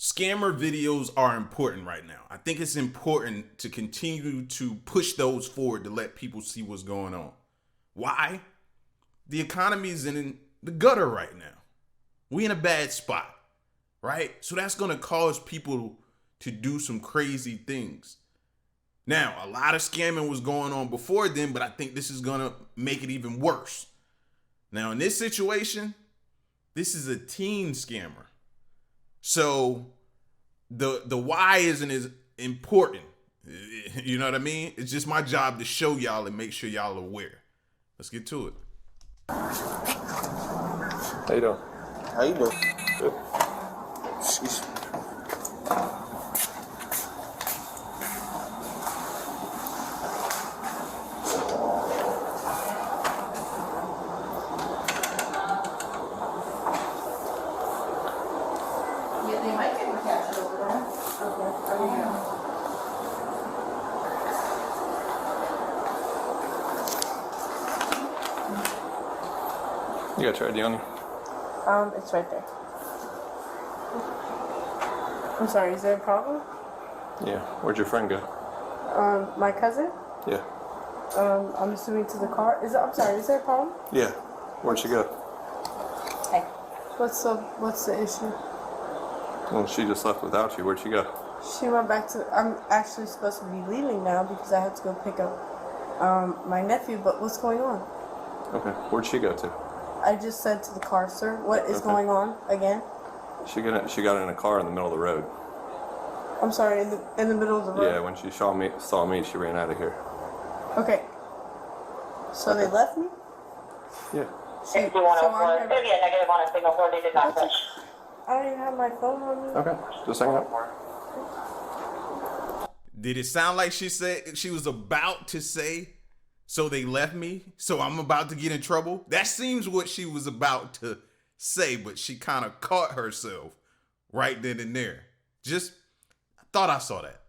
Scammer videos are important right now. I think it's important to continue to push those forward to let people see what's going on. Why? The economy is in the gutter right now. We in a bad spot, right? So that's going to cause people to do some crazy things. Now, a lot of scamming was going on before then, but I think this is going to make it even worse. Now, in this situation, this is a teen scammer. So the why isn't as important. You know what I mean? It's just my job to show y'all and make sure y'all are aware. Let's get to it. How you doing? How you doing? Good. Sheesh. They might get a cash over there. Okay. You got your ID on you? It's right there. I'm sorry, is there a problem? Yeah. Where'd your friend go? My cousin? Yeah. I'm assuming to the car. I'm sorry, is there a problem? Yeah. Where'd she go? Hey. What's the issue? Well, she just left without you. Where'd she go? She went back to, I'm actually supposed to be leaving now because I have to go pick up my nephew, but what's going on? Okay. Where'd she go to? I just said to the car, sir, what is Okay. going on again? She got in a car in the middle of the road. I'm sorry, in the middle of the road? Yeah, when she saw me, she ran out of here. Okay. So they left me? Yeah. So I'm here. Maybe a negative on a signal 4 needed not touch. I don't even have my phone on me. Okay. Just hang up. Did it sound like she said she was about to say, so they left me, so I'm about to get in trouble? That seems what she was about to say, but she kind of caught herself right then and there. Just thought I saw that.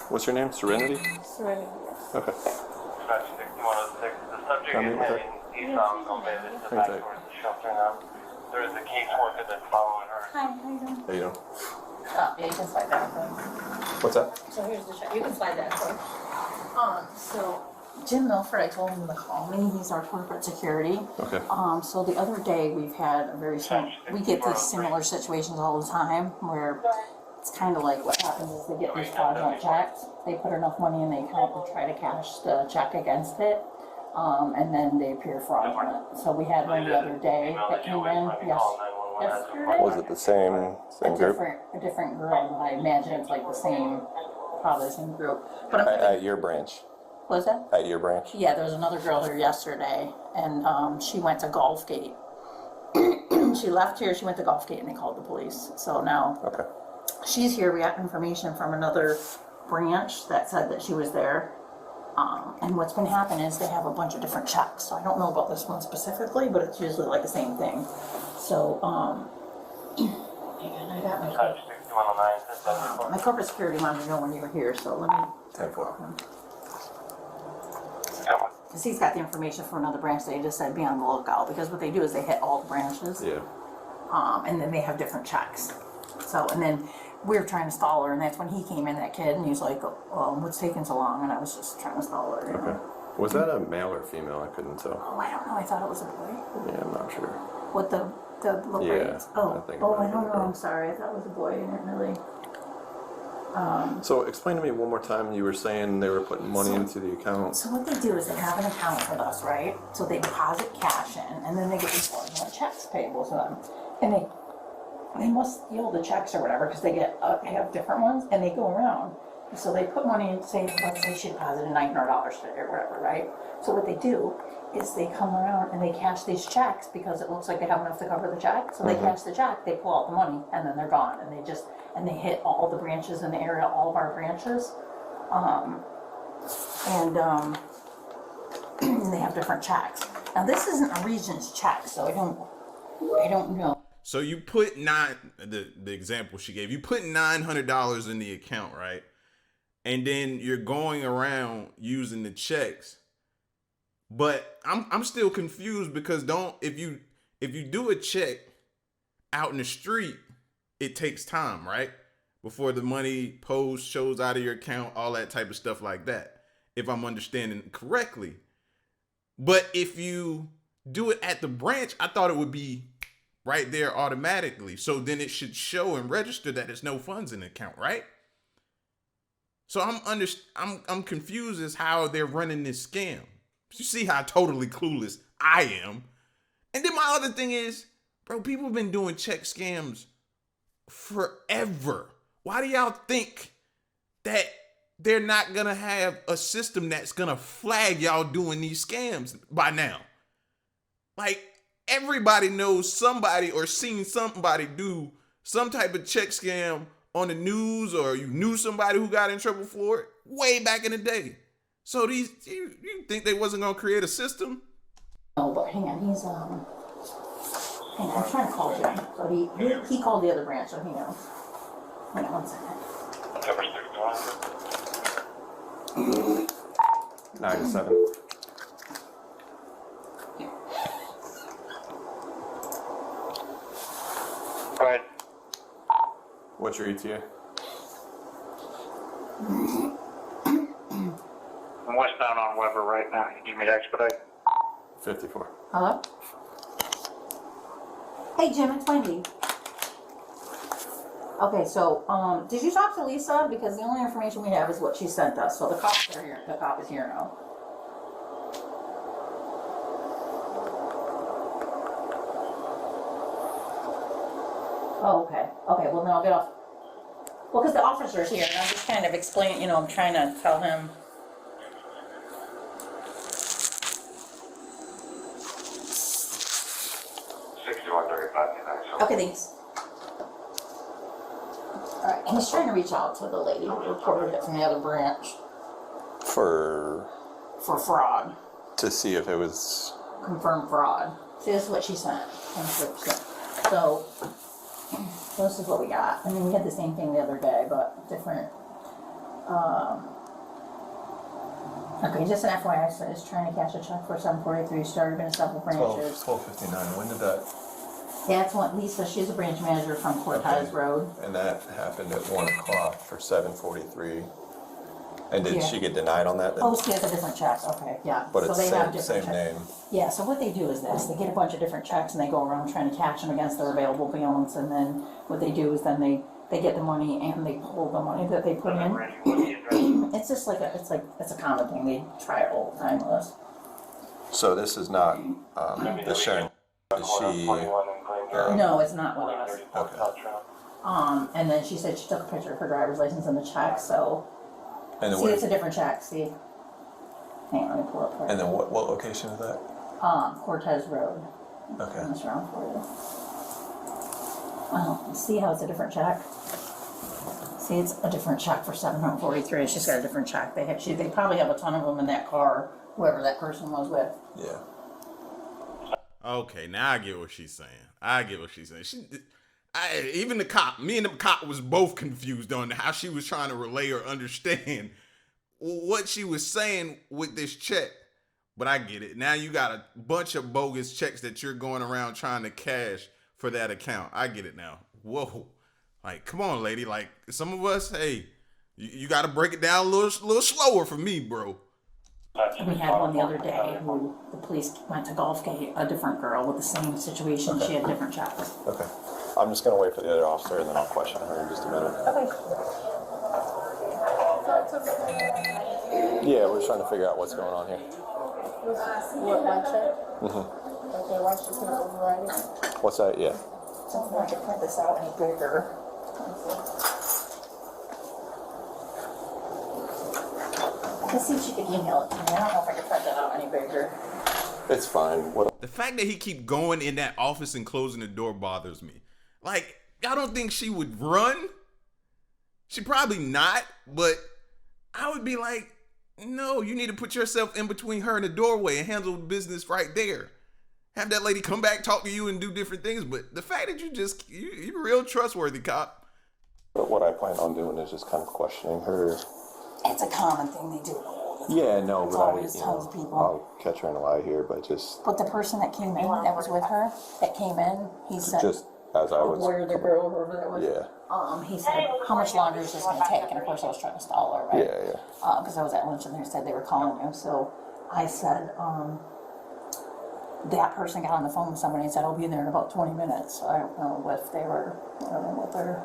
What's your name? Serenity? Serenity, yes. Okay. Dispatch 6106. The subject Come in is with heading eastbound on Bayless to back Thanks, towards the shelter now. There is a caseworker that's following her. Hi, how you doing? How you doing? Oh, yeah, you can slide that one. What's that? So here's the check. You can slide that one. So Jim Milford, I told him to call me. He's our corporate security. Okay. So the other day we've had a very similar, we get these similar situations all the time where it's kind of like what happens is they get these fraudulent checks. They put enough money in the account to try to cash the check against it. And then they appear fraudulent. So we had one the other day that came in, yesterday. Was it the same group? A different girl, but I imagine it's like the same, probably the same group. But At your branch. what was that? At your branch. Yeah, there was another girl here yesterday, and she went to Gulfgate. She left here, she went to Gulfgate, and they called the police. So now Okay. she's here. We got information from another branch that said that she was there. And what's been happening is they have a bunch of different checks. So I don't know about this one specifically, but it's usually like the same thing. So, hang on, I got Dispatch 6109. my corporate security wanted to know when you were here, so let me. 10-4. Because he's got the information from another branch, they just said be on the lookout, because what they do is they hit all the branches. Yeah. And then they have different checks. So, and then we were trying to stall her, and that's when he came in, that kid, and he's like, what's taking so long? And I was just trying to stall her. You know? Okay. Was that a male or female? I couldn't tell. Oh, I don't know, I thought it was a boy. Yeah, I'm not sure. What the low Yeah, rates? Oh, I think it I might have don't been a know, girl. I'm sorry, I thought it was a boy, I didn't really. So explain to me one more time. You were saying they were putting money into the account. So what they do is they have an account with us, right? So they deposit cash in, and then they get these fraudulent checks payable to them. And they must steal the checks or whatever, because they have different ones, and they go around. So they put money in, say, let's say she deposited $900 today or whatever, right? So what they do is they come around and they cash these checks because it looks like they have enough to cover the check. So they cash the check, they pull out the money, and then they're gone. And they hit all the branches in the area, all of our branches. And they have different checks. Now this isn't a Regions check, so I don't know. So you put the example she gave, you put $900 in the account, right? And then you're going around using the checks. But I'm still confused because if you do a check out in the street, it takes time, right? Before the money shows out of your account, all that type of stuff like that, if I'm understanding correctly. But if you do it at the branch, I thought it would be right there automatically. So then it should show and register that there's no funds in the account, right? So I'm confused as how they're running this scam. You see how totally clueless I am. And then my other thing is, bro, people have been doing check scams forever. Why do y'all think that they're not gonna have a system that's gonna flag y'all doing these scams by now? Like, everybody knows somebody or seen somebody do some type of check scam on the news, or you knew somebody who got in trouble for it way back in the day. So you think they wasn't gonna create a system? No, but hang on, he's hang on, I'm trying to call Jim. So he called the other branch, so he knows. Hang on 1 second. Number 61. 9 to 7. Go ahead. What's your ETA? I'm westbound on Weber right now. You need me to expedite? 54. Hello? Hey Jim, it's Wendy. Okay, so did you talk to Lisa? Because the only information we have is what she sent us. So the cops are here. The cop is here now. Oh, okay. Okay, well then I'll get off. Well, because the officer's here, and I'm just kind of explaining, I'm trying to tell him. Okay, thanks. Alright, and he's trying to reach out to the lady who reported it from the other branch For fraud. to see if it was. Confirmed fraud. See, this is what she sent. 100%. So, this is what we got. I mean, we had the same thing the other day, but different. Okay, just an FYI, so he's trying to cash a check for 743, started in several branches. 12:59. When did that? That's what Lisa, she's a branch manager from Cortez Road. And that happened at 1 o'clock for 7:43. And did Yeah. she get denied on that? Then? Oh, she has a different check, okay, yeah. But So it's they have same different checks. name. Yeah, so what they do is this, they get a bunch of different checks and they go around trying to cash them against their available balance, and then what they do is then they get the money and they pull the money that they put in. It's just like it's a common thing, they try it all the time with us. So this is not the Sharon. Is she? No, it's not with us. Okay. And then she said she took a picture of her driver's license and the check, so, And then see, it's a what? different check, see? Hang on, let me pull up for And you. then what location is that? Cortez Road. Okay. Turn this around for you. See how it's a different check? See, it's a different check for 743. She's got a different check. They probably have a ton of them in that car, whoever that person was with. Yeah. Okay, now I get what she's saying. Even the cop, me and the cop was both confused on how she was trying to relay or understand what she was saying with this check. But I get it. Now you got a bunch of bogus checks that you're going around trying to cash for that account. I get it now. Whoa. Like, come on, lady. Like, some of us, hey, you got to break it down a little slower for me, bro. We had one the other day who the police went to Gulfgate, a different girl with the same situation. Okay. She had different checks. Okay. I'm just gonna wait for the other officer and then I'll question her in just a minute. Okay. Yeah, we're just trying to figure out what's going on here. What, my check? Mhm. Okay, why should I override it? What's that? Yeah. Something I could print this out any bigger. Let's see if she could email it to me. I don't know if I could print that out any bigger. It's fine. What? The fact that he keep going in that office and closing the door bothers me. Like, y'all don't think she would run? She probably not, but I would be like, no, you need to put yourself in between her and the doorway and handle the business right there. Have that lady come back, talk to you, and do different things. But the fact that you're real trustworthy, cop. But what I plan on doing is just kind of questioning her. It's a common thing they do. Yeah, no, It's but always tons of people. I'll catch her in a lie here, but just But the person that came in, that was with her, that came in, he said, as I was. Where the girl, whoever that was. Yeah. He said, how much longer is this gonna take? And of course I was trying to stall her, right? Yeah. Because I was at lunch and they said they were calling you. So I said, that person got on the phone with somebody and said, I'll be in there in about 20 minutes. I don't know if they were, I don't know what they're.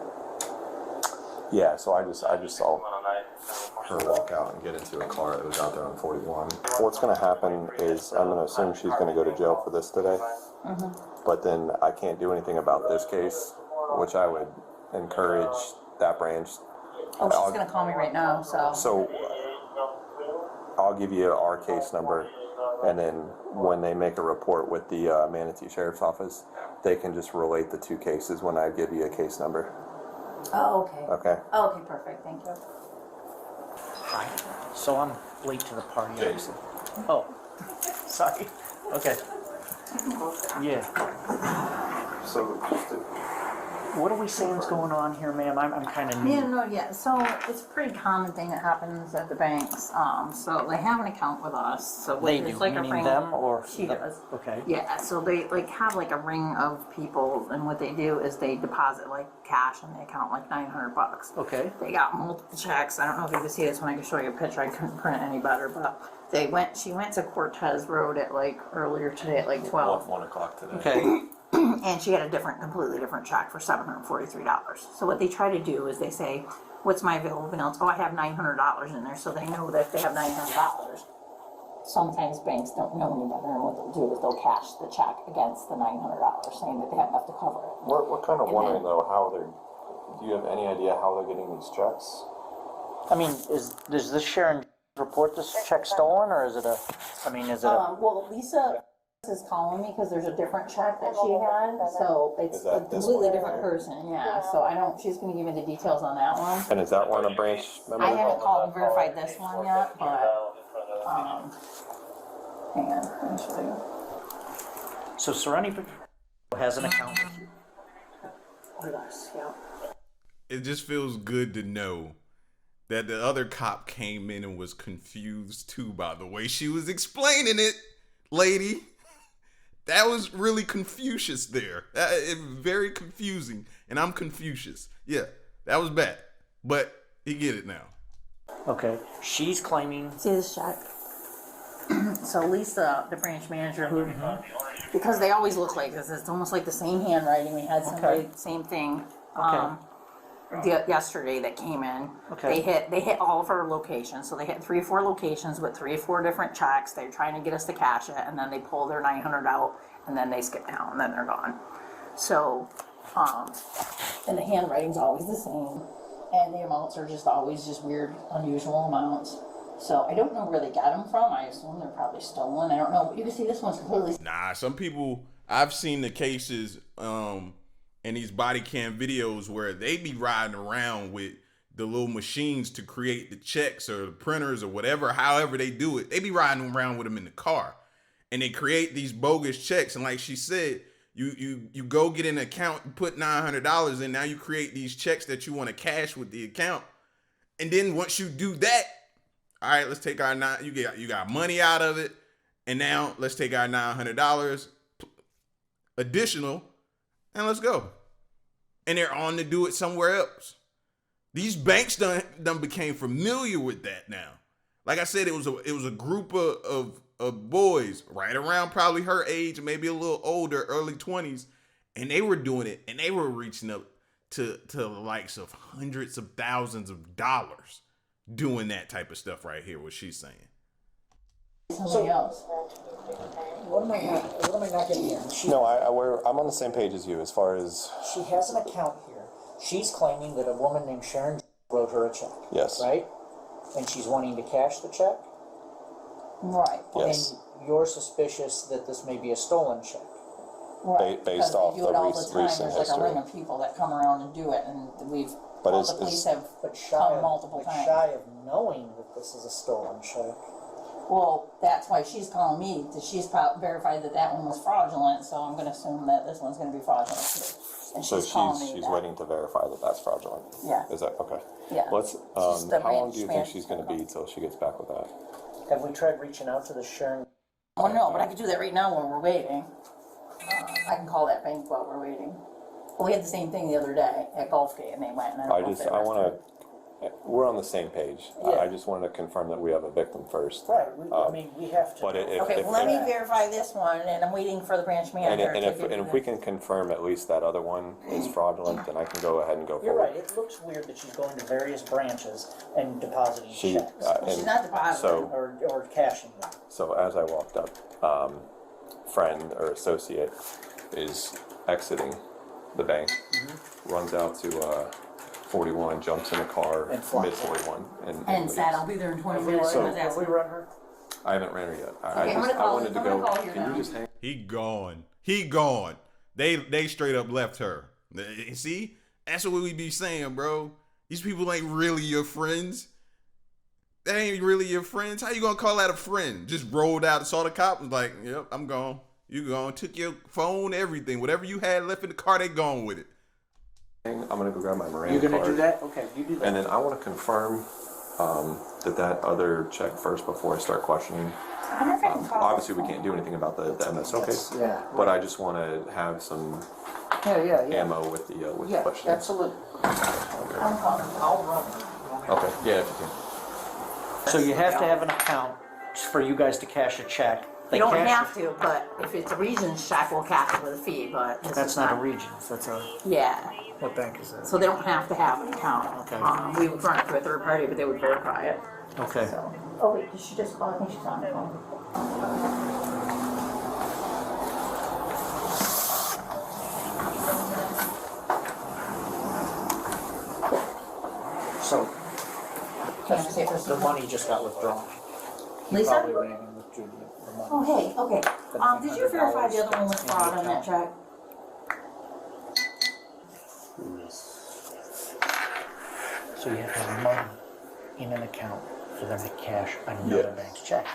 Yeah, so I just saw her walk out and get into a car that was out there on 41. What's going to happen is I'm going to assume she's going to go to jail for this today. But then I can't do anything about this case, which I would encourage that branch. Oh, she's gonna call me right now, so. So I'll give you our case number, and then when they make a report with the Manatee Sheriff's Office, they can just relate the two cases when I give you a case number. Oh, okay. Okay. Oh, okay, perfect, thank you. Hi. So I'm late to the party, obviously. Oh, sorry. Okay. Yeah. So just to What are we saying's going on here, ma'am? I'm kind of new. Yeah, so it's a pretty common thing that happens at the banks. So they have an account with us, so They there's do, like a meaning ring. them or She does. Okay. Yeah, so they like have like a ring of people, and what they do is they deposit like cash in the account, like $900. Okay. They got multiple checks. I don't know if you can see this when I can show you a picture. I couldn't print it any better, but she went to Cortez Road at like earlier today at like 12. 1 o'clock today. Okay. And she had a completely different check for $743. So what they try to do is they say, what's my available balance? Oh, I have $900 in there, so they know that if they have $900. Sometimes banks don't know any better, and what they'll do is they'll cash the check against the $900, saying that they have enough to cover it. We're kind of And wondering then- though how they're. Do you have any idea how they're getting these checks? I mean, does this Sharon report this check stolen, or is it a? I mean, is it a? Well, Lisa is calling me because there's a different check that she had, so it's Is that a this completely one? different person, yeah. So I don't, she's gonna give me the details on that one. And is that one a branch member? I haven't called and verified this one yet, but, hang on, let me show you. So Serenity has an account with you. Yes, yeah. It just feels good to know that the other cop came in and was confused too by the way she was explaining it, lady. That was really Confucius there. It was very confusing, and I'm Confucius. Yeah, that was bad, but he get it now. Okay. She's claiming. See this check? So Lisa, the branch manager, who, because they always look like this, it's almost like the same handwriting. We had somebody, Okay. same thing. Okay. Yesterday that came in. Okay. They hit all of our locations. So they hit 3 or 4 locations with 3 or 4 different checks. They're trying to get us to cash it, and then they pull their 900 out, and then they skip town, and then they're gone. So, and the handwriting's always the same, and the amounts are just always just weird, unusual amounts. So I don't know where they got them from. I assume they're probably stolen. I don't know. But you can see this one's completely. Nah, some people, I've seen the cases in these body cam videos where they be riding around with the little machines to create the checks or the printers or whatever, however they do it. They be riding around with them in the car, and they create these bogus checks. And like she said, you go get an account, you put $900 in, now you create these checks that you want to cash with the account. And then once you do that, all right, let's take our you got money out of it, and now let's take our $900 additional, and let's go. And they're on to do it somewhere else. These banks done became familiar with that now. Like I said, it was a group of boys right around probably her age, maybe a little older, early 20s, and they were doing it, and they were reaching up to the likes of hundreds of thousands of dollars doing that type of stuff right here, what she's saying. Somebody else. What am I not getting here? No, I'm on the same page as you as far as. She has an account here. She's claiming that a woman named Sharon wrote her a check. Yes. Right? And she's wanting to cash the check? Right. Yes. And you're suspicious that this may be a stolen check. Right. Based because off they do the it all the time. recent There's like a ring history. of people that come around and do it, and But all is- the police is- have But shy come of, multiple but times. shy of knowing that this is a stolen check. Well, that's why she's calling me. She's verified that one was fraudulent, so I'm going to assume that this one's going to be fraudulent too. And So calling me she's that. waiting to verify that that's fraudulent. Yeah. Is that okay? Yeah. Let's. She's the How long do you think branch she's going to be till she gets back with that? Have we tried reaching out to the Sharon? Oh no, but I could do that right now while we're waiting. I can call that bank while we're waiting. We had the same thing the other day at Golf Gate, and they went, and I don't know if they arrested her. we're on the same page. Yeah. I just wanted to confirm that we have a victim first. Right, I mean, we have to. But if, Okay, if, well, let me verify this one, and I'm waiting for the branch and, manager. and to if, give and me if we the- can confirm at least that other one is fraudulent, then I can go ahead and go You're forward. right, it looks weird that she's going to various branches and depositing She, checks. She's and not depositing. so, Or cashing them. so as I walked up, friend or associate is exiting the bank, runs out to 41, jumps in a car, And flies. mid 41, And leaves. said, I'll be there in 20 minutes. So- and I was Have we asking- run her? I haven't ran her yet. I'm gonna I call wanted you. to I'm gonna go. call you Can now. you just hang? He gone. He gone. They straight up left her. See? That's what we be saying, bro. These people ain't really your friends. That ain't really your friends. How you gonna call that a friend? Just rolled out and saw the cop and was like, yep, I'm gone. You gone. Took your phone, everything. Whatever you had left in the car, they gone with it. I'm gonna go grab my Miranda You're gonna card. do that? Okay, you do that. And then I want to confirm that other check first before I start questioning. I wonder if I can call. Obviously, we can't do anything about the MSO case. Yeah. But I just want to have some Yeah. ammo with the Yeah, questioning. absolutely. I'll run. Okay. Yeah, if you can. So you have to have an account for you guys to cash a check. They You don't cash have to, but if it's a Regions check, we'll cash it with a fee, but. this That's is not a Regions, that's a, Yeah, what bank is that? so they don't have to have an account. Okay. We would run it through a third party, but they would verify it, Okay. so. Oh, wait, did she just call? I think she's on the phone. So, Can I see if there's the money just got withdrawn. He Lisa? probably ran and withdrew the money. Oh, hey, okay. Did you verify the other one was fraud on that check? So you have to have money in an account for them to cash another Yes. bank's check.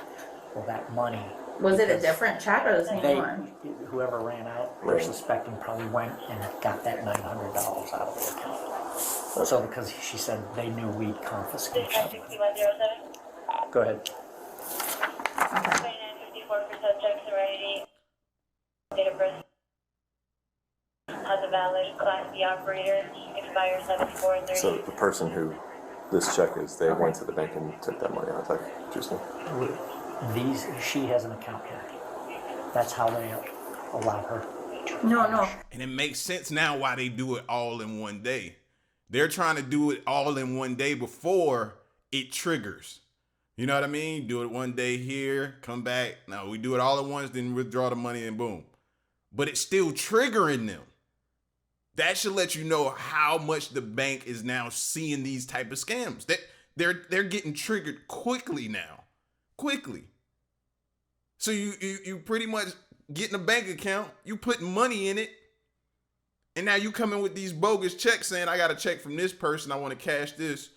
Well, that money. Was it a because different check or the same They, one? whoever ran out, we're suspecting probably went and got that $900 out of the account. So because she said they knew we'd confiscate something. 6107, Go ahead. 2954 for subject serenity. Date of birth. Has a valid Class B operator, expires 7430. So the person who this check is, they went to the bank and took that money out. Is that interesting? She has an account here. That's how they allow her to No. cash. And it makes sense now why they do it all in one day. They're trying to do it all in one day before it triggers. You know what I mean? Do it one day here, come back. No, we do it all at once, then withdraw the money and boom. But it's still triggering them. That should let you know how much the bank is now seeing these type of scams. They're getting triggered quickly now. Quickly. So you pretty much getting a bank account, you putting money in it, and now you come in with these bogus checks saying, I got a check from this person, I want to cash this.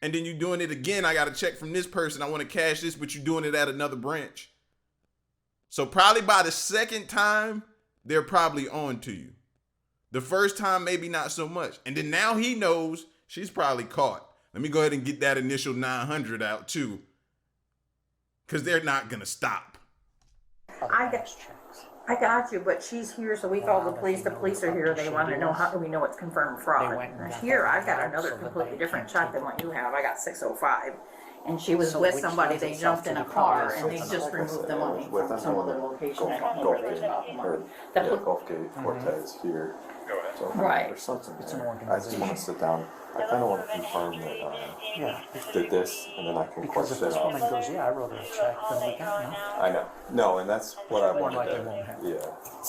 And then you doing it again, I got a check from this person, I want to cash this, but you're doing it at another branch. So probably by the second time, they're probably on to you. The first time, maybe not so much. And then now he knows she's probably caught. Let me go ahead and get that initial 900 out too. Because they're not going to stop. I got you, but she's here, so we called the police are here, they want to know how do we know it's confirmed fraud. They went and got Here, that I've got account, another so the completely bank different can't check than what you have, I got 605. And she was So with which somebody, lends they itself jumped in to a the car probably and they something just like removed this. the money With from some other location, I don't know Gulf where Gate, they got the money. or The yeah, pol- Gulf Gate, Cortez here. So Right. there's something It's an there. I just want to sit down. I kind of want to confirm that Yeah, did this, and then I can because if question this it. woman goes, yeah, I wrote her a check, then we got no. I know. No, and that's what I Then wanted like to. it won't happen. Yeah.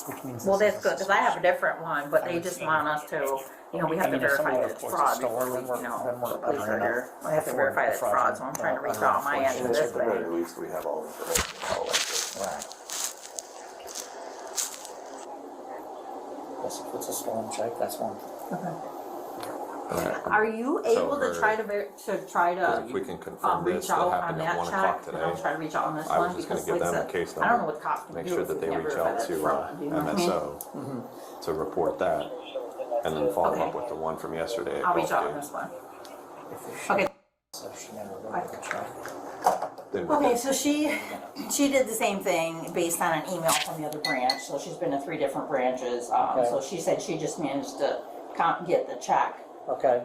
Which means Well, this that's is good, because I have a different one, but they just want us to, we have I to mean, if verify somebody that it's reports a fraud stolen, before we, then we're the police are uttering here. I have to for verify that it's fraud, so I'm trying to reach out on my end And of at this the very thing. least, we have all the information. All like this. Right. Yes, if it's a stolen check, that's one. Are you able to try to, If we can confirm reach this, that out on happened at that 1 o'clock check? today. And I'll try to reach out on this I was one, just gonna because give like I them a said, case I don't number. know what cops can Make do sure if that we they can't reach verify out that to it's fraud, you know what I mean? MSO to report that, and then follow Okay. up with the one from yesterday. at I'll reach Gulf out on Gate. this one. If she Okay. says she never wrote her a check. Okay, so she did the same thing based on an email from the other branch. So she's been to 3 different branches. Okay. So she said she just managed to get the check. Okay.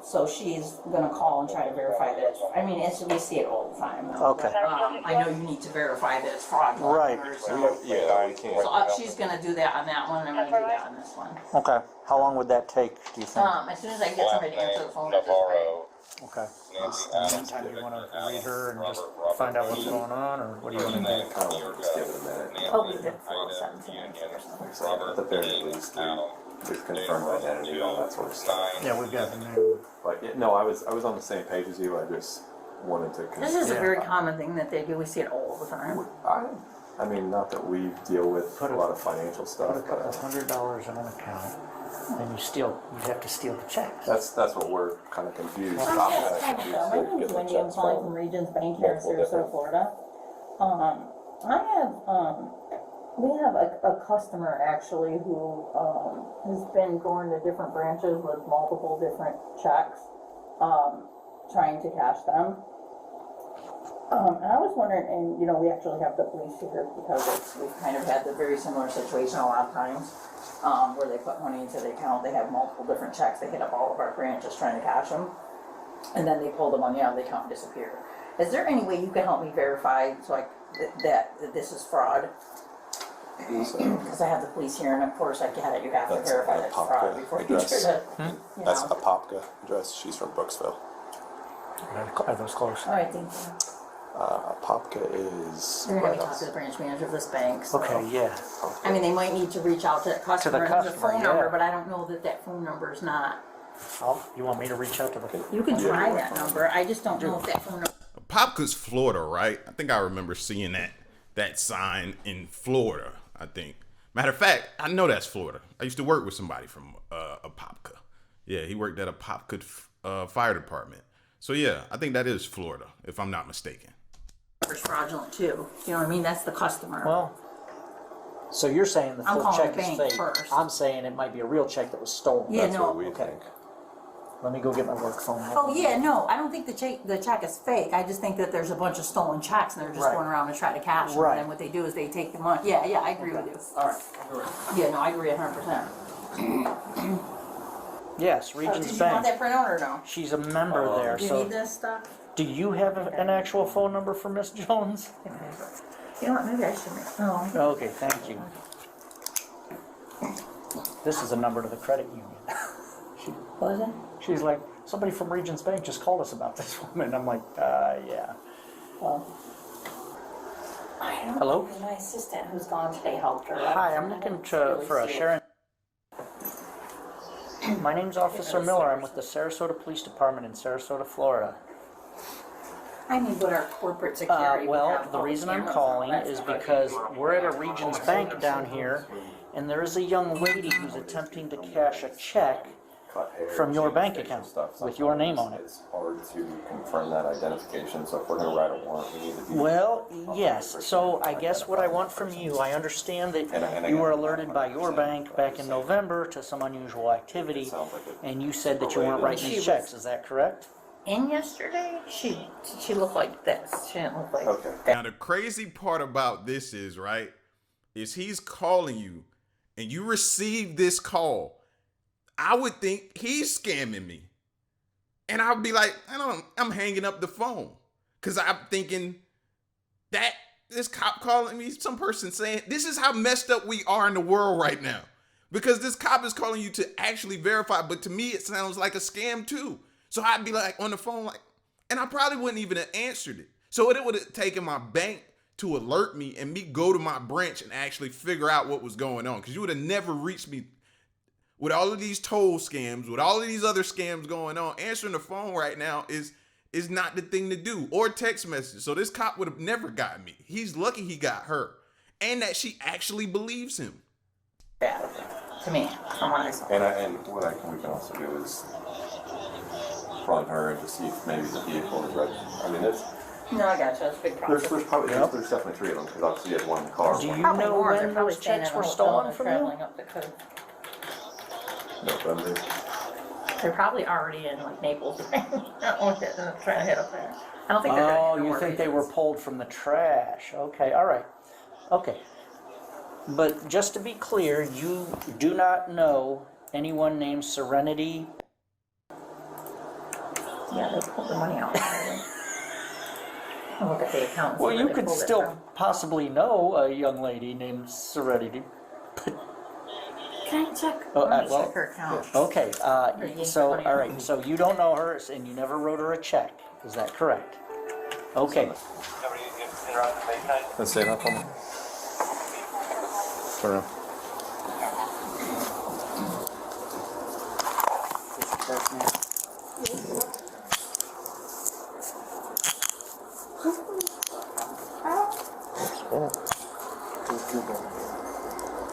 So she's gonna call and try to verify this. I mean, we see it all the time. Though. Okay. I know you need to verify that it's fraudulent. Right. So, Yeah, we can't. so she's gonna do that on that one, and I'm gonna do that on this one. Okay. How long would that take, do you think? As soon as I get somebody to answer the phone, I'll just say, Okay. In the meantime, do you want to read her and just find out what's going on, or what do you want to do? I kind of want to just give it a minute. oh, we did 407 or something. So at the very least, we've confirmed identity, all that sort of stuff. Yeah, we've got the name. But yeah, no, I was on the same page as you. I just wanted to. This is a Yeah. very common thing that they do. We see it all the time. I mean, not that we deal with a lot of financial Put stuff, a couple but $100 in an account, and you have to steal the checks. that's what we're kind of confused. My name's Wendy. I'm calling from Regions Bank here in Sarasota, Florida. We have a customer actually who has been going to different branches with multiple different checks, trying to cash them. And I was wondering, and you know, we actually have the police here because we've kind of had the very similar situation a lot of times, where they put money into the account, they have multiple different checks, they hit up all of our branches trying to cash them, and then they pull the money out of the account and disappear. Is there any way you can help me verify that this is fraud? Because I have the police here, and of course I get it, you have to That's verify a that it's fraud before you address. try to, you That's know. a Popka address. She's from Brooksville. Are those close? All right, thank you. Popka is. You're gonna right talk to the branch manager of this bank, so. Okay, yeah. I mean, they might need to reach out to the customer, and there's a customer, phone yeah. number, but I don't know that phone number is not. You want me to reach out to the... You can try that number, I just don't know if that phone number. Popka's Florida, right? I think I remember seeing that sign in Florida, I think. Matter of fact, I know that's Florida. I used to work with somebody from a Popka. Yeah, he worked at a Popka fire department. So yeah, I think that is Florida, if I'm not mistaken. It's fraudulent too, you know what I mean, that's the customer. Well, so you're saying the I'm full calling check the is bank fake. first. I'm saying it might be a real check that was stolen. Yeah, That's no. what we Okay. think. Let me go get my work phone. Oh yeah, no, I don't think the check is fake, I just think that there's a bunch of stolen checks and they're just Right. going around to try to cash them, Right. and then what they do is they take the money, yeah, I agree with you. All right. Yeah, no, I agree 100%. Yes, Did Regions you want Bank. that printout or no? She's a member there, Do you so... need this stuff? Do you have an actual phone number for Miss Jones? You know what, maybe I should make, no. Okay, thank you. This is a number to the credit union. What is it? She's like, somebody from Regions Bank just called us about this woman. I'm like, yeah. Well, I don't Hello? know, my assistant who's gone today helped her. Hi, I'm looking for a Sharon. My name's Officer Miller. I'm with the Sarasota Police Department in Sarasota, Florida. I mean, but our corporate security. would Well, have the all reason I'm cameras calling on, is that's not because we're at a Regions Bank down here, and there is a young lady who's attempting to cash a check Cut hair, from your change bank facial account stuff. with your name on it. It's hard to confirm that identification, so if we're going to write a warrant, we need to be. Well, yes, so I guess what I want from you, I understand that you were alerted by your bank back in November to some unusual activity, and you said that you weren't writing these checks, is that correct? And yesterday, she looked like this. She didn't look like. Okay. Now the crazy part about this is, right, is he's calling you and you receive this call. I would think he's scamming me. And I'll be like, I'm hanging up the phone. Cause I'm thinking that this cop calling me, some person saying, this is how messed up we are in the world right now. Because this cop is calling you to actually verify, but to me it sounds like a scam too. So I'd be like on the phone, like, and I probably wouldn't even have answered it. So it would have taken my bank to alert me and me go to my branch and actually figure out what was going on. Because you would have never reached me with all of these toll scams, with all of these other scams going on. Answering the phone right now is not the thing to do, or text message. So this cop would have never got me. He's lucky he got her, and that she actually believes him. Bad to me, from what I saw. And what we can also do is run her and just see if maybe the vehicle is registered. I mean, No, I gotcha. It's a big problem. there's probably there's definitely 3 of them because obviously you had one in the car. Do you Probably know more. They're when probably those staying checks in a were hotel stolen and from you? traveling up the coast. November. They're probably already in like Naples, trying to hit up there. I don't think they're Oh, gonna you think they were pulled from the trash? Okay, all right. Okay. But just to be clear, you do not know anyone named Serenity. Yeah, they pulled the money out. I'll look at the account. Well, you could still possibly know a young lady named Serenity. Can I check? Oh, Let me well, check her account. Okay, you so, put money all right, so you don't know her and you never wrote her a check. Is that correct? Okay. Somebody gets interrupted at Bayside? Let's say that for me. Turn around.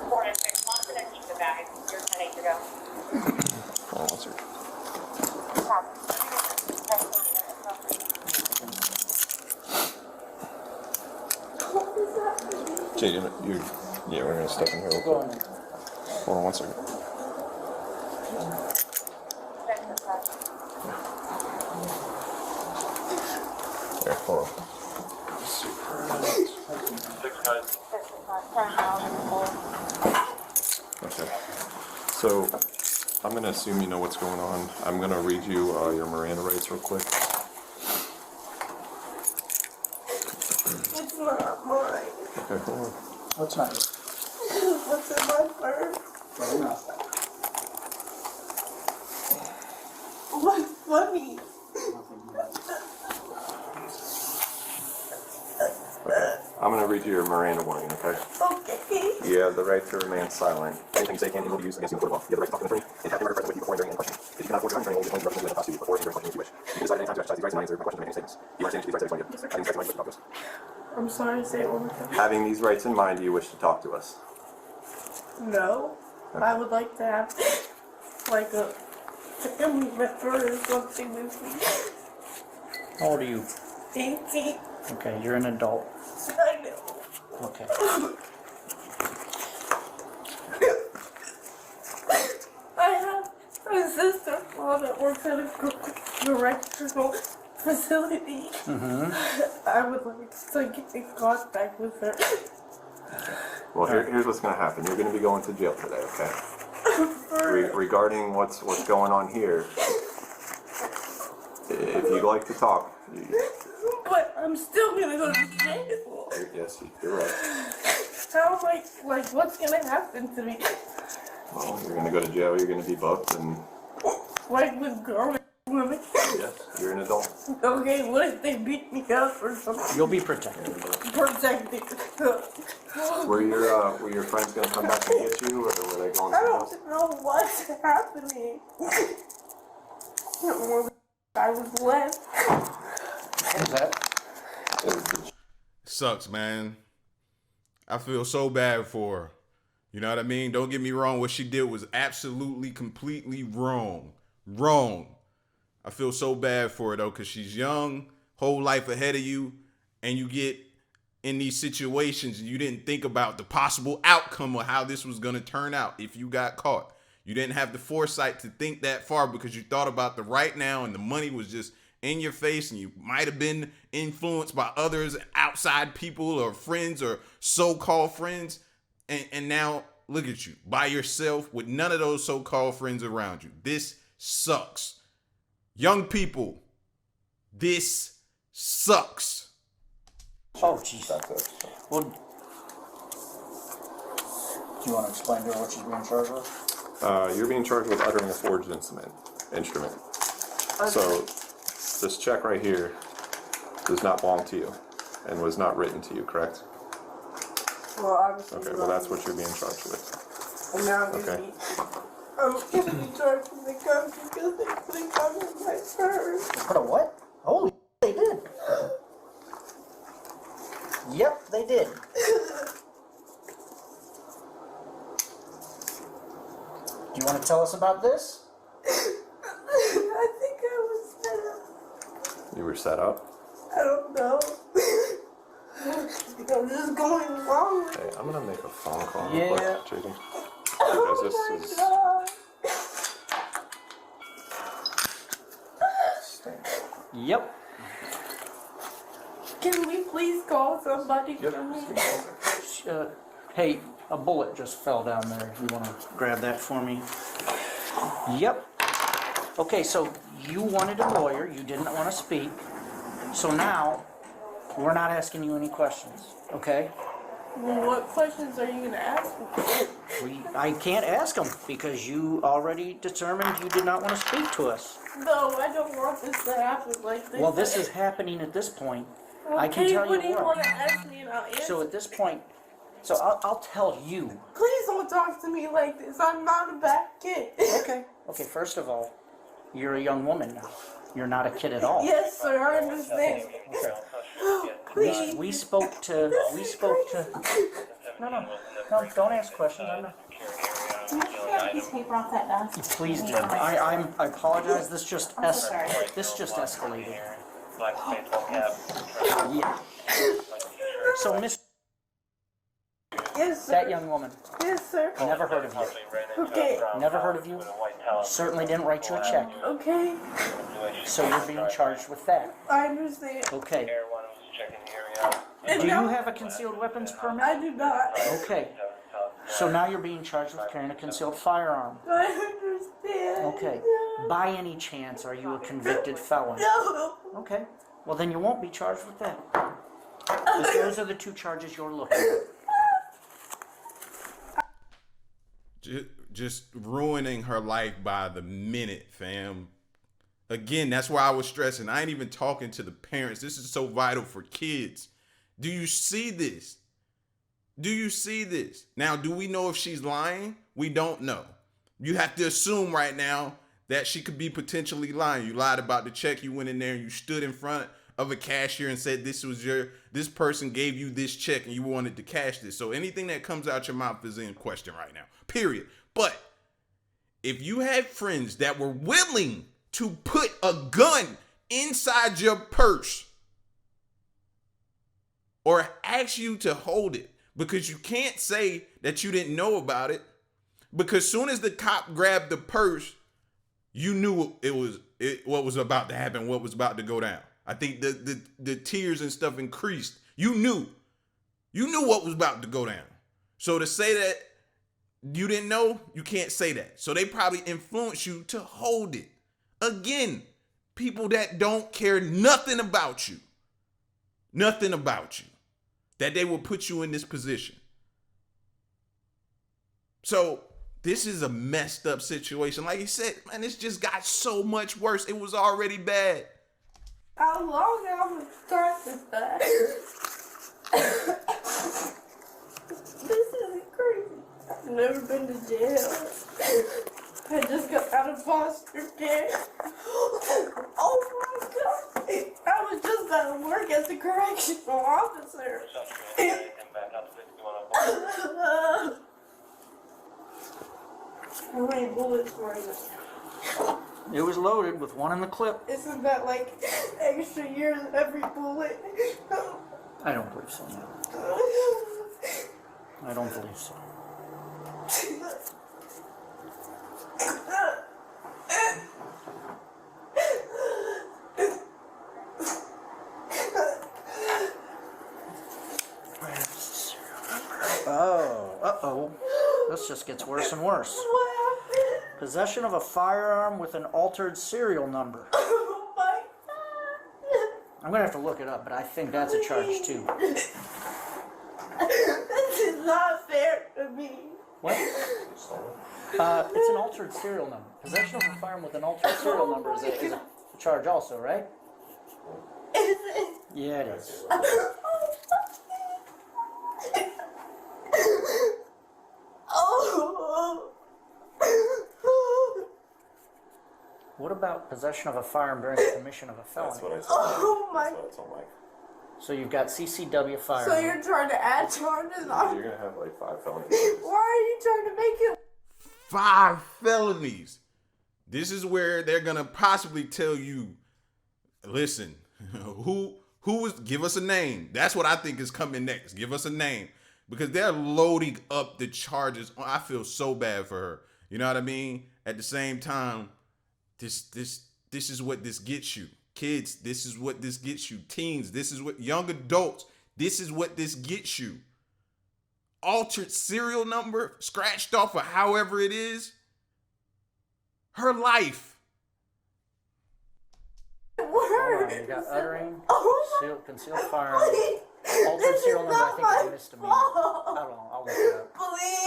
Four and six, lost it and keep the bag. You're 10 to go. Hold on one second. Jay, yeah, we're gonna step in here real Go quick. on. Hold on one second. There, hold on. Six guys. Okay. So, I'm going to assume you know what's going on. I'm going to read you your Miranda rights real quick. It's not mine. Okay, hold on. What's not? What's in my purse? Well, no. What's funny? I'm going to read you your Miranda warning, okay? Okay. You have the right to remain silent. Anything you say can and will be used against you in court of law. You have the right to talk to an attorney and have the present with you before and during any question. If you cannot afford your own attorney, only the attorney will be able to before and during questions if you wish. You can decide at any time to exercise these rights and not answer my questions or make any statements. You understand these rights that I explained to you. Having these rights in mind, you wish to talk to us. I'm sorry, say it one more time. Having these rights in mind, do you wish to talk to us? No. I would like to have like a family member or something with me. How old are you? 18. Okay, you're an adult. I know. Okay. I have a sister-in-law that works at a correctional facility. I would like to get in contact with her. Well, here's what's going to happen. You're going to be going to jail today, okay? Regarding what's going on here, if you'd like to talk, But I'm still gonna go to jail. yes, you're right. How like what's gonna happen to me? Well, you're going to go to jail, you're going to be booked, and Like with grown women? yes, you're an adult. Okay, what if they beat me up or something? You'll be protected. Protected. Were your friends going to come back and get you, or were they going I somewhere else? don't know what's happening. I was left. What is that? Sucks, man. I feel so bad for her. You know what I mean? Don't get me wrong. What she did was absolutely, completely wrong. Wrong. I feel so bad for her, though, because she's young, whole life ahead of you, and you get in these situations and you didn't think about the possible outcome of how this was going to turn out if you got caught. You didn't have the foresight to think that far because you thought about the right now and the money was just in your face and you might have been influenced by others, outside people or friends or so-called friends. And now look at you by yourself with none of those so-called friends around you. This sucks. Young people, this sucks. Oh, jeez. Well, do you want to explain to her what she's being charged with? You're being charged with uttering a forged instrument. So this check right here does not belong to you and was not written to you, correct? Well, obviously. Okay, well that's what you're being charged with. And now I'm Okay. gonna be charged with the gun because they put a gun in my purse. Put a what? Holy they did. Yep, they did. Do you want to tell us about this? I think I was set up. You were set up. I don't know. I'm just going wrong. Hey, I'm gonna make a phone call Yeah. real quick, JD. Because this is. God. Yep. Can we please call somebody for me? Hey, a bullet just fell down there. If you want to grab that for me. Yep. Okay, so you wanted a lawyer. You didn't want to speak. So now, we're not asking you any questions, okay? Well, what questions are you going to ask me? I can't ask them because you already determined you did not want to speak to us. No, I don't want this to happen like this. Well, this is happening at this point. I can Okay, tell what do you you want what. to ask me and I'll answer? So at this point, so I'll tell you. Please don't talk to me like this. I'm not a bad kid. Okay. Okay, first of all, you're a young woman now. You're not a kid at all. Yes, sir, I understand. Okay. We spoke to, no, don't ask questions. I'm not. Can you get a piece of paper off that desk? Please do. I apologize. This just sorry. escalated. Black baseball cap. Yeah. So, Miss, Yes, sir. that young woman, Yes, sir. never heard of you. Okay. Never heard of you. Certainly didn't write you a check. Okay. So you're being charged with that. I understand. Okay. Everyone was checking the area. And Do you now- have a concealed weapons permit? I do not. Okay. So now you're being charged with carrying a concealed firearm. I understand. Okay. By any chance, are you a convicted felon? No. Okay. Well, then you won't be charged with that. 'Cause those are the two charges you're looking at. Just ruining her life by the minute, fam. Again, that's why I was stressing. I ain't even talking to the parents. This is so vital for kids. Do you see this? Do you see this? Now, do we know if she's lying? We don't know. You have to assume right now that she could be potentially lying. You lied about the check. You went in there and you stood in front of a cashier and said this person gave you this check and you wanted to cash this. So anything that comes out your mouth is in question right now. Period. But if you had friends that were willing to put a gun inside your purse or ask you to hold it, because you can't say that you didn't know about it, because soon as the cop grabbed the purse, you knew what was about to happen, what was about to go down. I think the tears and stuff increased. You knew what was about to go down. So to say that you didn't know, you can't say that. So they probably influenced you to hold it. Again, people that don't care nothing about you, that they will put you in this position. So this is a messed up situation. Like you said, man, it's just got so much worse. It was already bad. How long am I start this back? This is crazy. I've never been to jail. I just got out of foster care. Oh my god. I was just out of work as a correctional officer. How many bullets were in it? It was loaded with one in the clip. Isn't that like extra years every bullet? I don't believe so. No. I don't believe so. Oh, uh-oh. This just gets worse and worse. What happened? Possession of a firearm with an altered serial number. Oh my god. I'm gonna have to look it up, but I think that's a charge too. This is not fair to me. What? It's an altered serial number. Possession of a firearm with an altered serial number is a charge also, right? Is it? Yeah, it is. Oh. What about possession of a firearm during the commission of a felony? That's what I told Oh my. That's what I told Mike. So you've got CCW firearm. So you're trying to add charges on? You're gonna have like 5 felonies. Why are you trying to make it? 5 felonies. This is where they're gonna possibly tell you, listen, who was, give us a name. That's what I think is coming next. Give us a name. Because they're loading up the charges. I feel so bad for her. You know what I mean? At the same time, this is what this gets you. kids, this is what this gets you. Teens, this is what young adults, this is what this gets you. Altered serial number, scratched off of however it is. Her life. Hold on, you got uttering, concealed firearm, altered This serial is number, I not think it's a my misdemeanor. fault. I don't know, I'll look it up.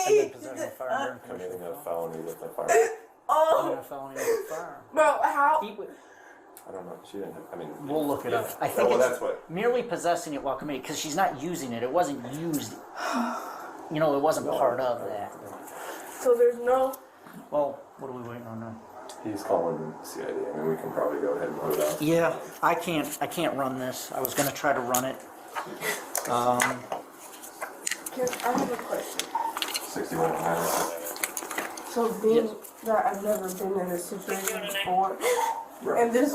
And then possession of firearm during Committing commercial. a felony with a firearm. And Oh, a felony with a firearm. bro, how? I don't know. She didn't. I mean, We'll look it up. I think well, it's that's what. merely possessing it while committing, because she's not using it. It wasn't used. You know, it wasn't part of that. So there's no. Well, what are we waiting on now? He's calling CID. I mean, we can probably go ahead and put it out. Yeah, I can't run this. I was gonna try to run it. I have a question. 61 miles. So being that I've never been in this situation before, and this,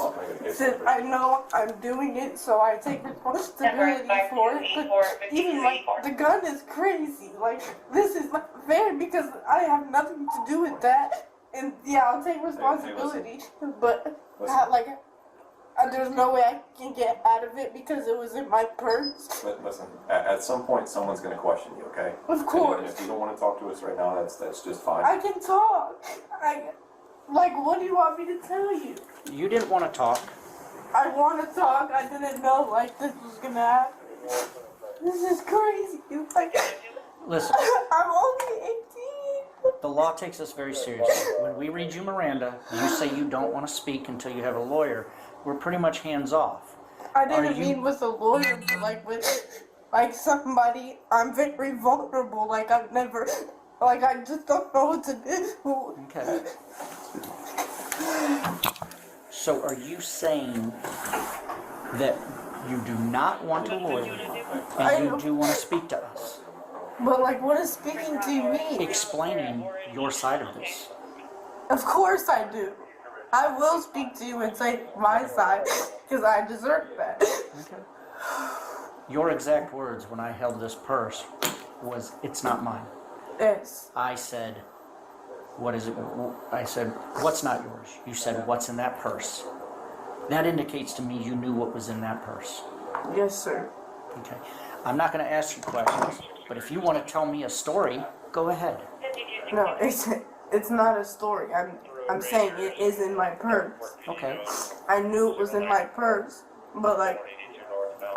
since I know I'm doing it, so I take responsibility for it. But even like the gun is crazy. Like this is not fair because I have nothing to do with that. And yeah, I'll take responsibility, but there's no way I can get out of it because it was in my purse. Listen, at some point, someone's going to question you, okay? Of course. And if you don't want to talk to us right now, that's just fine. I can talk. What do you want me to tell you? You didn't want to talk. I want to talk. I didn't know this was gonna happen. This is crazy. Listen, I'm only 18. the law takes us very seriously. When we read you Miranda, you say you don't want to speak until you have a lawyer. We're pretty much hands off. I didn't mean with a lawyer, but with somebody. I'm very vulnerable. I've never. I just don't know what to do. Okay. So are you saying that you do not want a lawyer and you do want to speak to us? But what is speaking to me? Explaining your side of this. Of course I do. I will speak to you and say my side because I deserve that. Okay. Your exact words when I held this purse was, "It's not mine." Yes. I said, "What is it?" I said, "What's not yours?" You said, "What's in that purse?" That indicates to me you knew what was in that purse. Yes, sir. Okay. I'm not going to ask you questions, but if you want to tell me a story, go ahead. No, it's not a story. I'm saying it is in my purse. Okay. I knew it was in my purse, but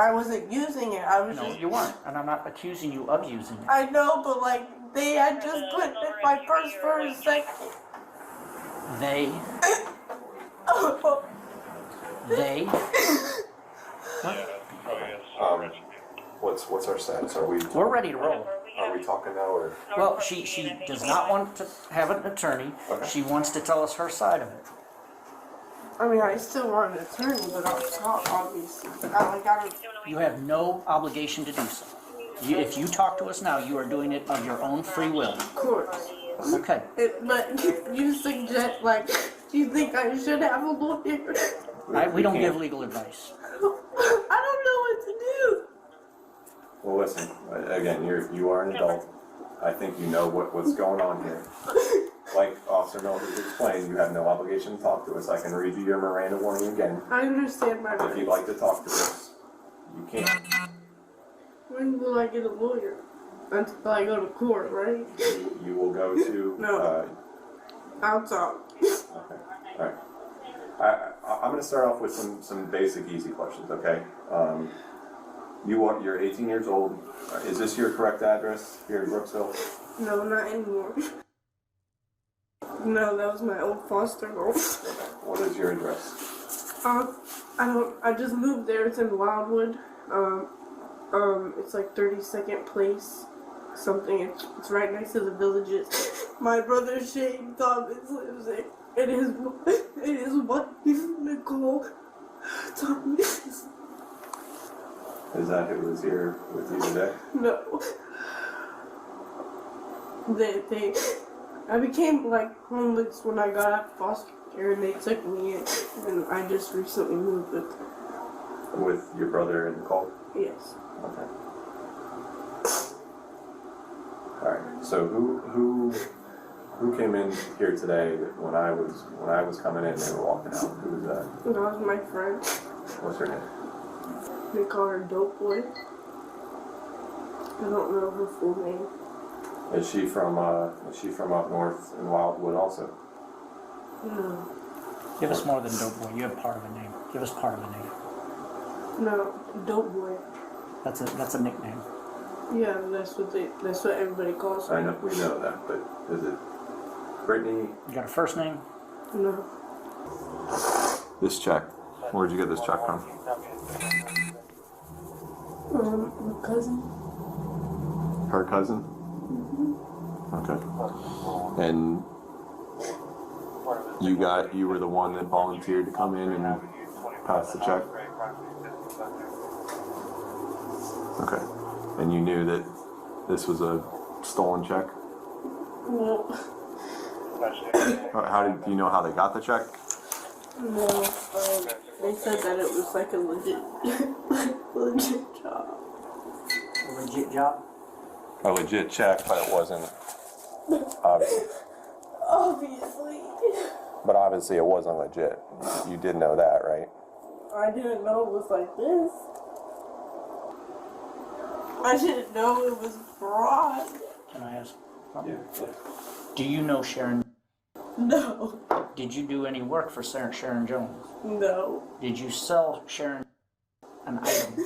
I wasn't using it. I was No, just. you weren't, and I'm not accusing you of using it. I know, but they had just put it in my purse for a second. They. They. What's our status? Are we? We're ready to roll. Are we talking now or? Well, she does not want to have an attorney. Okay. She wants to tell us her side of it. I mean, I still want an attorney, but I'll talk, obviously. I don't. You have no obligation to do so. If you talk to us now, you are doing it of your own free will. Of course. Okay. But you suggest, do you think I should have a lawyer? We don't give legal advice. I don't know what to do. Well, listen. Again, you are an adult. I think you know what's going on here. Like Officer Miller has explained, you have no obligation to talk to us. I can read you your Miranda warning again. I understand my If you'd like to talk to us, you can. When will I get a lawyer? Until I go to court, right? You will go to. No. I'll talk. Okay. All right. I'm going to start off with some basic, easy questions. Okay. You're 18 years old. Is this your correct address here in Brooksville? No, not anymore. No, that was my old foster home. What is your address? I just moved there. It's in Wildwood. It's 32nd Place. Something. It's right next to the Villages. My brother Shane Thomas lives there. And his wife, Nicole Thomas. Is that who was here with you today? No. I became homeless when I got out of foster care and they took me in. And I just recently moved with them. With your brother and Nicole? Yes. Okay. Alright, so who came in here today when I was coming in and they were walking out? Who was that? That was my friend. What's her name? They call her Dope Boy. I don't know her full name. Is she from up north in Wildwood also? No. Give us more than Dope Boy. You have part of a name. Give us part of a name. No, Dope Boy. That's a nickname. Yeah, that's what everybody calls her. I know, we know that, but is it Brittany? You got a first name? No. This check. Where'd you get this check from? My cousin. Her cousin? Okay. And you were the one that volunteered to come in and pass the check? Okay. And you knew that this was a stolen check? No. Do you know how they got the check? No. They said that it was like a legit job. A legit job? A legit check, but it wasn't. Obviously. Obviously. But obviously it wasn't legit. You did know that, right? I didn't know it was like this. I didn't know it was fraud. Can I ask something? Yeah. Do you know Sharon? No. Did you do any work for Sharon Jones? No. Did you sell Sharon an item?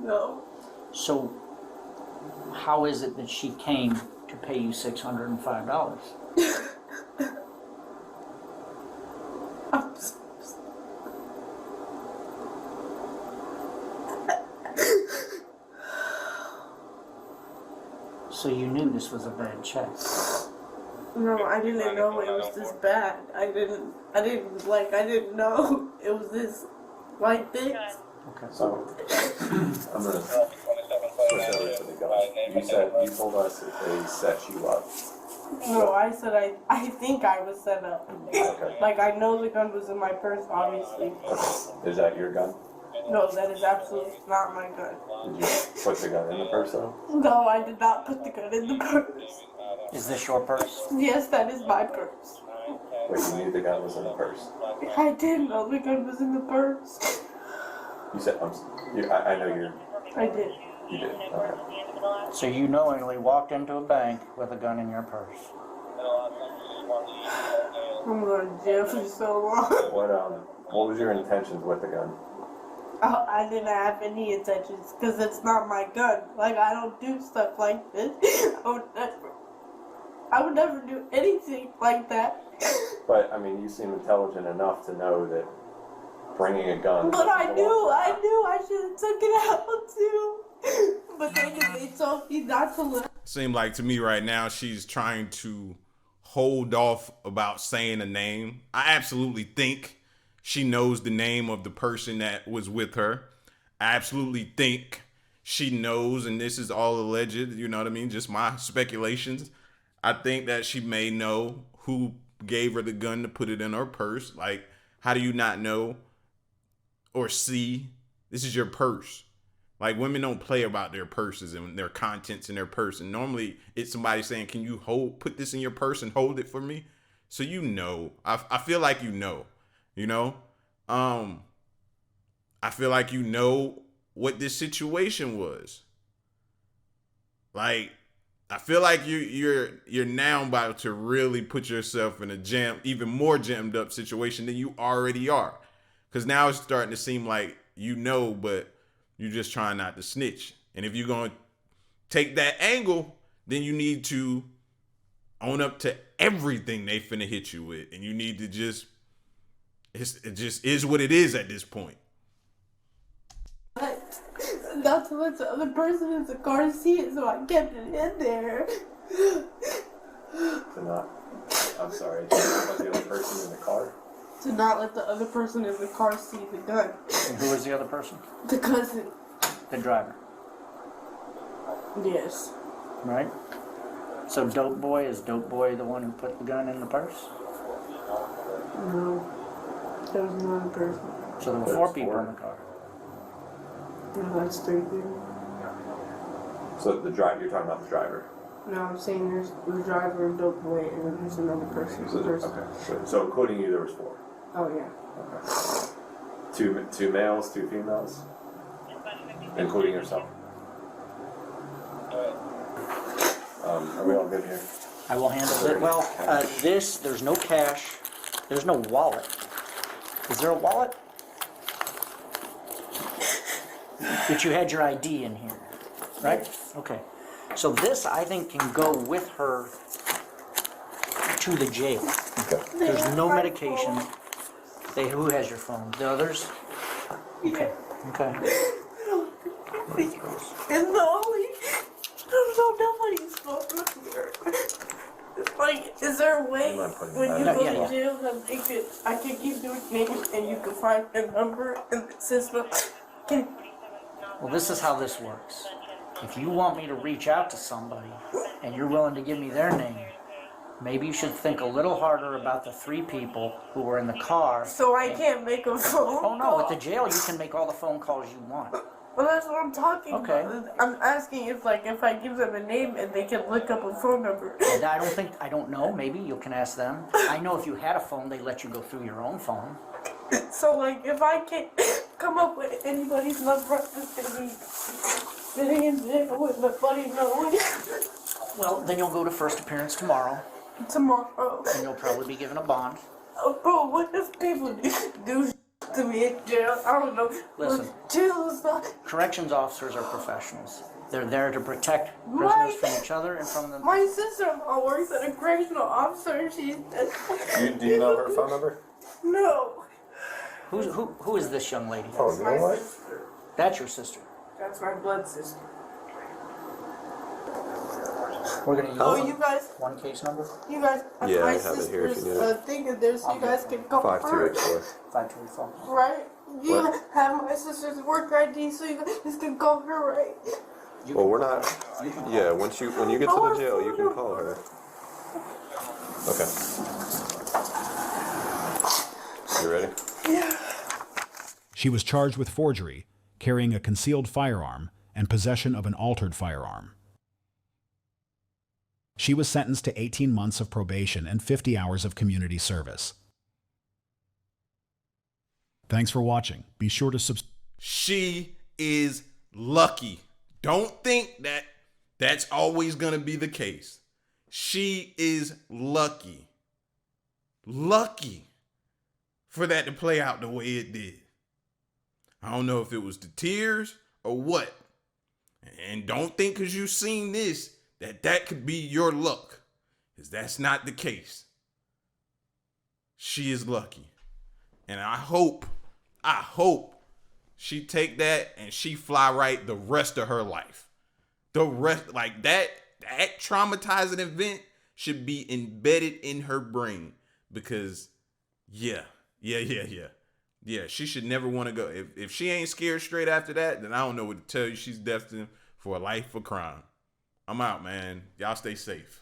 No. So, how is it that she came to pay you $605? I'm so So you knew this was a bad check. No, I didn't know it was this bad. I didn't know it was this, like this. Okay. So I'm gonna switch over to the gun. You told us that they set you up. No, I said I think I was set up. Okay. Like, I know the gun was in my purse, obviously. Is that your gun? No, that is absolutely not my gun. Did you put the gun in the purse though? No, I did not put the gun in the purse. Is this your purse? Yes, that is my purse. Wait, you knew the gun was in the purse? I didn't know the gun was in the purse. You said, I know I did. you did. Okay. So you knowingly walked into a bank with a gun in your purse. I'm going to jail for so long. What was your intentions with the gun? I didn't have any intentions because it's not my gun. Like, I don't do stuff like this. I would never do anything like that. But I mean, you seem intelligent enough to know that bringing a gun. But I knew I should have took it out too. But they told me not to let. Seem like to me right now she's trying to hold off about saying a name. I absolutely think she knows the name of the person that was with her. I absolutely think she knows, and this is all alleged, you know what I mean? Just my speculations. I think that she may know who gave her the gun to put it in her purse. Like, how do you not know or see? This is your purse. Like, women don't play about their purses and their contents in their purse. And normally it's somebody saying, can you put this in your purse and hold it for me? So you know. I feel like you know. You know? I feel like you know what this situation was. Like, I feel like you're now about to really put yourself in a even more jammed up situation than you already are. Because now it's starting to seem like you know, but you're just trying not to snitch. And if you're going to take that angle, then you need to own up to everything they finna hit you with. And you need to it just is what it is at this point. Not to let the other person in the car see it, so I kept it in there. I'm sorry, to not let the other person in the car? To not let the other person in the car see the gun. And who was the other person? The cousin. The driver. Yes. Right? So is Dope Boy the one who put the gun in the purse? No. There was another person. So there were four people in the car. No, that's 3 people. So you're talking about the driver? No, I'm saying there's the driver, Dope Boy, and then there's another person. Okay. So including you, there was 4. Oh, yeah. Okay. Two males, two females, including yourself. Are we all good here? I will handle it. Well, there's no cash. There's no wallet. Is there a wallet? But you had your ID in here, right? Okay. So this, I think, can go with her to the jail. Okay. There's no medication. Who has your phone? The others? Okay. Okay. And the only, nobody's phone number. Like, is there a way You mind putting when you that go in? Yeah, to jail that I can give you a name and you can find a number in the system? Can Well, this is how this works. If you want me to reach out to somebody and you're willing to give me their name, maybe you should think a little harder about the 3 people who were in the car. so I can't make a phone Oh no, call? at the jail you can make all the phone calls you want. Well, that's what I'm talking Okay. about. I'm asking if I give them a name and they can look up a phone number. And I don't know, maybe you can ask them. I know if you had a phone, they let you go through your own phone. So, like, if I can't come up with anybody's number, I'm just gonna be sitting in jail with my buddy knowing Well, then you'll go to first appearance tomorrow, tomorrow. and you'll probably be given a bond. Oh, bro, what if people do to me in jail? I don't know. Listen. Jail is not. Corrections officers are professionals. They're there to protect prisoners from each other and from them. My sister-in-law works at a correctional officer, and she's. Do you know her phone number? No. Who is this young lady? Oh, you know what? That's your sister. That's my blood sister. We're gonna use Oh, you guys, one case number. you guys. Yeah, my I have it here if you need it. thing is there, so you guys can go first. 5284. 5284. Right? You What? have my sister's work ID, so you guys can call her, right? Well, we're not. Yeah, when you get to the jail, you can call her. Okay. You ready? She was charged with forgery, carrying a concealed firearm, and possession of an altered firearm. She was sentenced to 18 months of probation and 50 hours of community service. Thanks for watching. Be sure to subscribe. She is lucky. Don't think that that's always going to be the case. She is lucky. Lucky for that to play out the way it did. I don't know if it was the tears or what. And don't think because you've seen this that could be your luck, because that's not the case. She is lucky. And I hope she take that and she fly right the rest of her life. The rest, like that traumatizing event should be embedded in her brain, because yeah, she should never want to go. If she ain't scared straight after that, then I don't know what to tell you. She's destined for a life of crime. I'm out, man. Y'all stay safe.